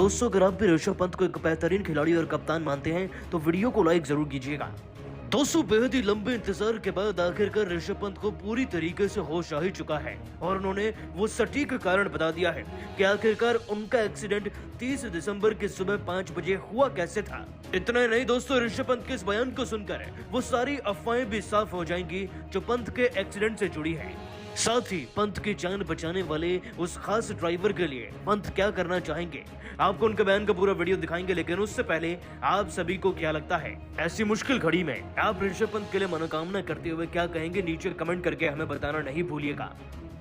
दोस्तों अगर आप भी ऋषभ पंत को एक बेहतरीन खिलाड़ी और कप्तान मानते हैं तो वीडियो को लाइक जरूर कीजिएगा। दोस्तों बेहद ही लंबे इंतजार के बाद आखिरकार ऋषभ पंत को पूरी तरीके से होश आ ही चुका है और उन्होंने वो सटीक कारण बता दिया है कि आखिरकार उनका एक्सीडेंट 30 दिसंबर की सुबह 5 बजे हुआ कैसे था। इतना ही नहीं दोस्तों, ऋषभ पंत के इस बयान को सुनकर वो सारी अफवाहें भी साफ हो जाएंगी जो पंत के एक्सीडेंट से जुड़ी है। साथ ही पंत की जान बचाने वाले उस खास ड्राइवर के लिए पंत क्या करना चाहेंगे, आपको उनके बयान का पूरा वीडियो दिखाएंगे। लेकिन उससे पहले आप सभी को क्या लगता है, ऐसी मुश्किल घड़ी में आप ऋषभ पंत के लिए मनोकामना करते हुए क्या कहेंगे, नीचे कमेंट करके हमें बताना नहीं भूलिएगा।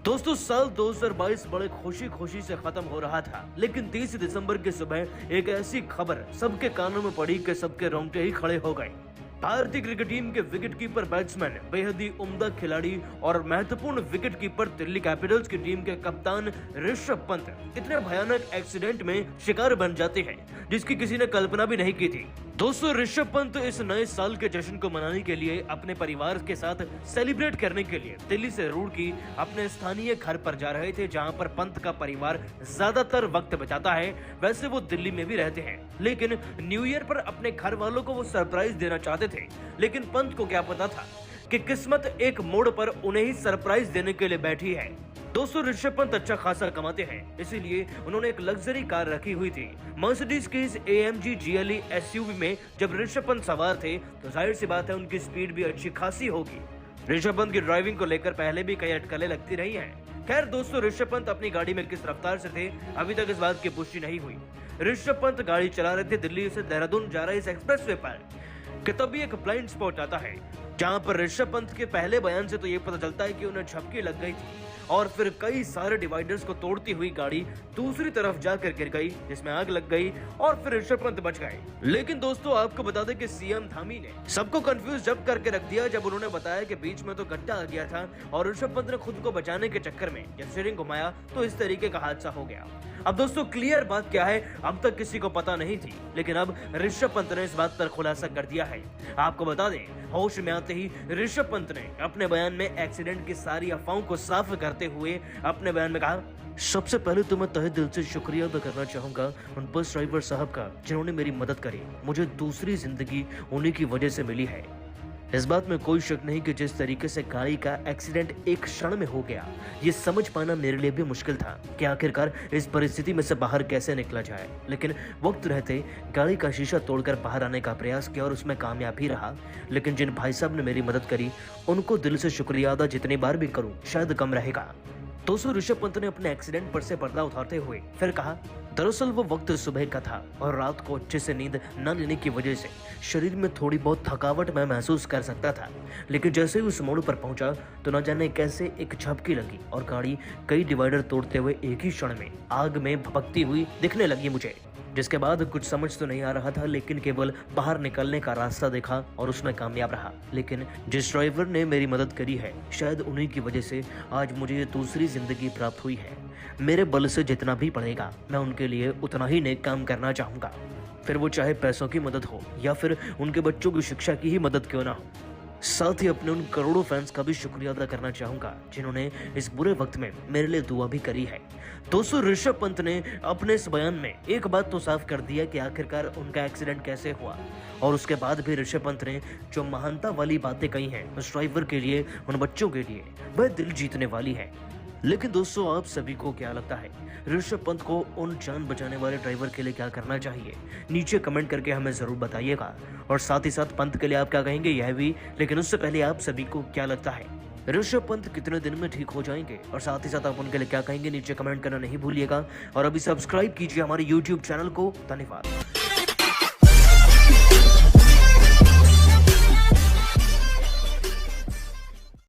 दोस्तों साल 2022 बड़े खुशी से खत्म हो रहा था, लेकिन 30 दिसंबर की सुबह एक ऐसी खबर सबके कानों में पड़ी कि सबके रोंगटे ही खड़े हो गए। भारतीय क्रिकेट टीम के विकेट कीपर बैट्समैन, बेहद ही उम्दा खिलाड़ी और महत्वपूर्ण विकेट कीपर दिल्ली कैपिटल्स की टीम के कप्तान ऋषभ पंत इतने भयानक एक्सीडेंट में शिकार बन जाते हैं जिसकी किसी ने कल्पना भी नहीं की थी। दोस्तों ऋषभ पंत इस नए साल के जश्न को मनाने के लिए अपने परिवार के साथ सेलिब्रेट करने के लिए दिल्ली से रुड़की अपने स्थानीय घर पर जा रहे थे, जहां पर पंत का परिवार ज्यादातर वक्त बिताता है। वैसे वो दिल्ली में भी रहते हैं, लेकिन न्यू ईयर पर अपने घर वालों को वो सरप्राइज देना चाहते थे। लेकिन पंत को क्या पता था कि किस्मत एक मोड़ पर उन्हें ही सरप्राइज देने के लिए बैठी है। दोस्तों ऋषभ पंत अच्छा खासा कमाते हैं, इसीलिए उन्होंने एक लग्जरी कार रखी हुई थी। मर्सिडीज की इस AMG GLE SUV में जब ऋषभ पंत सवार थे तो जाहिर सी बात है उनकी स्पीड भी अच्छी खासी होगी। ऋषभ पंत की ड्राइविंग को लेकर पहले भी कई अटकलें लगती रही हैं। खैर दोस्तों, ऋषभ पंत अपनी गाड़ी में किस रफ्तार से थे अभी तक इस बात की पुष्टि नहीं हुई। ऋषभ पंत गाड़ी चला रहे थे दिल्ली से देहरादून जा रहे इस एक्सप्रेसवे पर कि तभी एक ब्लाइंड स्पॉट आता है, जहां पर ऋषभ पंत के पहले बयान से तो ये पता चलता है कि उन्हें झपकी लग गई थी और फिर कई सारे डिवाइडर्स को तोड़ती हुई गाड़ी दूसरी तरफ जाकर गिर गई, जिसमें आग लग गई और फिर ऋषभ पंत बच गए। लेकिन दोस्तों आपको बता दें कि सीएम धामी ने सबको कंफ्यूज जब करके रख दिया जब उन्होंने बताया कि बीच में तो गड्ढा आ गया था और ऋषभ पंत ने खुद को बचाने के चक्कर में जब स्टीयरिंग घुमाया तो इस तरीके का हादसा हो गया। अब दोस्तों क्लियर बात क्या है, अब तक किसी को पता नहीं थी, लेकिन अब ऋषभ पंत ने इस बात पर खुलासा कर दिया है। आपको बता दें, होश में आते ही ऋषभ पंत ने अपने बयान में एक्सीडेंट की सारी अफवाहों को साफ करते हुए अपने बयान में कहा, सबसे पहले तो मैं तहे दिल से शुक्रिया अदा करना चाहूंगा उन बस ड्राइवर साहब का जिन्होंने मेरी मदद करी। मुझे दूसरी जिंदगी उन्हीं की वजह से मिली है। इस बात में कोई शक नहीं कि जिस तरीके से गाड़ी का एक्सीडेंट एक क्षण में हो गया, ये समझ पाना मेरे लिए भी मुश्किल था कि आखिरकार इस परिस्थिति में से बाहर कैसे निकला जाए। लेकिन वक्त रहते गाड़ी का शीशा तोड़कर बाहर आने का प्रयास किया और उसमें कामयाब ही रहा। लेकिन जिन भाई साहब ने मेरी मदद करी उनको दिल से शुक्रिया अदा जितनी बार भी करूं शायद कम रहेगा। दोस्तों ऋषभ पंत ने अपने एक्सीडेंट पर से पर्दा उठाते हुए फिर कहा, दरअसल वो वक्त सुबह का था और रात को अच्छे से नींद न लेने की वजह से शरीर में थोड़ी बहुत थकावट मैं महसूस कर सकता था। लेकिन जैसे ही उस मोड़ पर पहुंचा तो न जाने कैसे एक झपकी लगी और गाड़ी कई डिवाइडर तोड़ते हुए एक ही क्षण में आग में भभकती हुई दिखने लगी मुझे। जिसके बाद कुछ समझ तो नहीं आ रहा था, लेकिन केवल बाहर निकलने का रास्ता देखा और उसमें कामयाब रहा। लेकिन जिस ड्राइवर ने मेरी मदद करी है शायद उन्हीं की वजह से आज मुझे ये दूसरी जिंदगी प्राप्त हुई है। मेरे बल से जितना भी पड़ेगा मैं उनके लिए उतना ही नेक काम करना चाहूंगा, फिर वो चाहे पैसों की मदद हो या फिर उनके बच्चों की शिक्षा की ही मदद क्यों ना हो। साथ ही अपने उन करोड़ों फैंस का भी शुक्रिया अदा करना चाहूंगा जिन्होंने इस बुरे वक्त में मेरे लिए दुआ भी करी है। दोस्तों ऋषभ पंत ने अपने इस बयान में एक बात तो साफ कर दिया कि आखिरकार उनका एक्सीडेंट कैसे हुआ, और उसके बाद भी ऋषभ पंत ने जो महानता वाली बातें कही हैं उस ड्राइवर के लिए, उन बच्चों के लिए, वह दिल जीतने वाली है। लेकिन दोस्तों आप सभी को क्या लगता है, ऋषभ पंत को उन जान बचाने वाले ड्राइवर के लिए क्या करना चाहिए, नीचे कमेंट करके हमें जरूर बताइएगा। और साथ ही साथ पंत के लिए आप क्या कहेंगे यह भी, लेकिन उससे पहले आप सभी को क्या लगता है ऋषभ पंत कितने दिन में ठीक हो जाएंगे, और साथ ही साथ आप उनके लिए क्या कहेंगे नीचे कमेंट करना नहीं भूलिएगा। और अभी सब्सक्राइब कीजिए हमारे YouTube चैनल को। धन्यवाद।